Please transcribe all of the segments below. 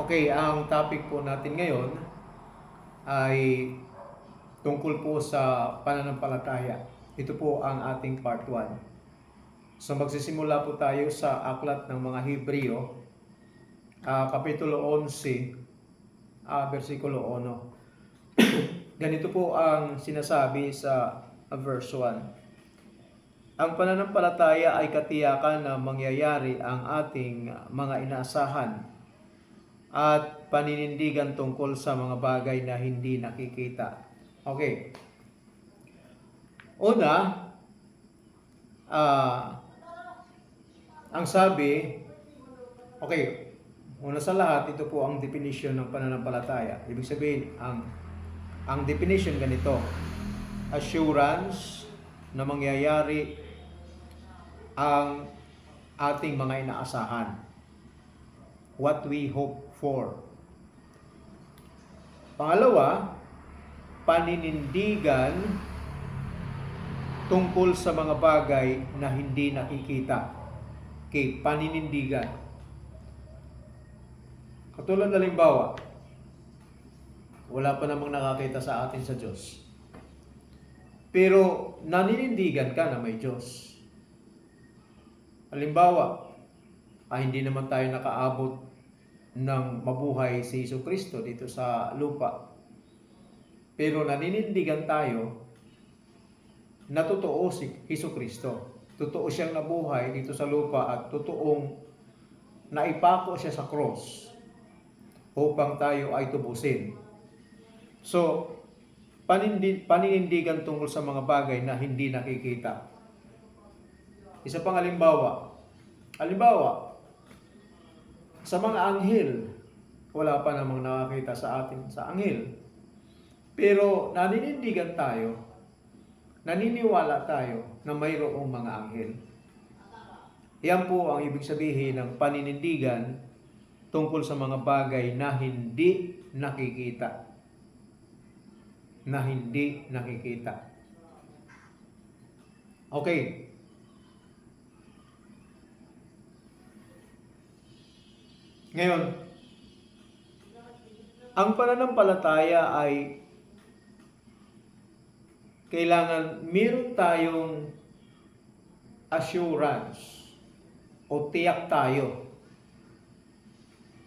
Okay, ang topic po natin ngayon ay tungkol po sa pananampalataya. Ito po ang ating part 1. So magsisimula po tayo sa aklat ng mga Hebreo, Kapitulo 11, versikulo 1. Ganito po ang sinasabi sa verse 1. Ang pananampalataya ay katiyakan na mangyayari ang ating mga inaasahan at paninindigan tungkol sa mga bagay na hindi nakikita. Okay. Una, ang sabi, okay, una sa lahat, ito po ang definition ng pananampalataya. Ibig sabihin, ang definition ganito: assurance na mangyayari ang ating mga inaasahan. What we hope for. Pangalawa, paninindigan tungkol sa mga bagay na hindi nakikita. Okay, paninindigan. Katulad na halimbawa, wala pa namang nakakita sa atin sa Diyos. Pero naninindigan ka na may Diyos. Halimbawa, hindi naman tayo nakaabot ng mabuhay si Jesucristo dito sa lupa. Pero naninindigan tayo na totoo si Jesucristo. Totoo siyang nabuhay dito sa lupa at totoong naipako siya sa cross upang tayo ay tubusin. So, paninindigan tungkol sa mga bagay na hindi nakikita. Isa pang halimbawa, sa mga anghel, wala pa namang nakakita sa atin sa anghel. Pero naninindigan tayo, naniniwala tayo na mayroong mga anghel. Yan po ang ibig sabihin ng paninindigan tungkol sa mga bagay na hindi nakikita. Na hindi nakikita. Okay. Ngayon, ang pananampalataya ay kailangan meron tayong assurance o tiyak tayo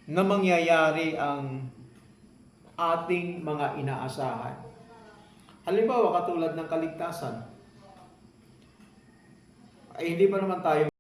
na mangyayari ang ating mga inaasahan. Halimbawa, katulad ng kaligtasan, ay hindi pa naman tayo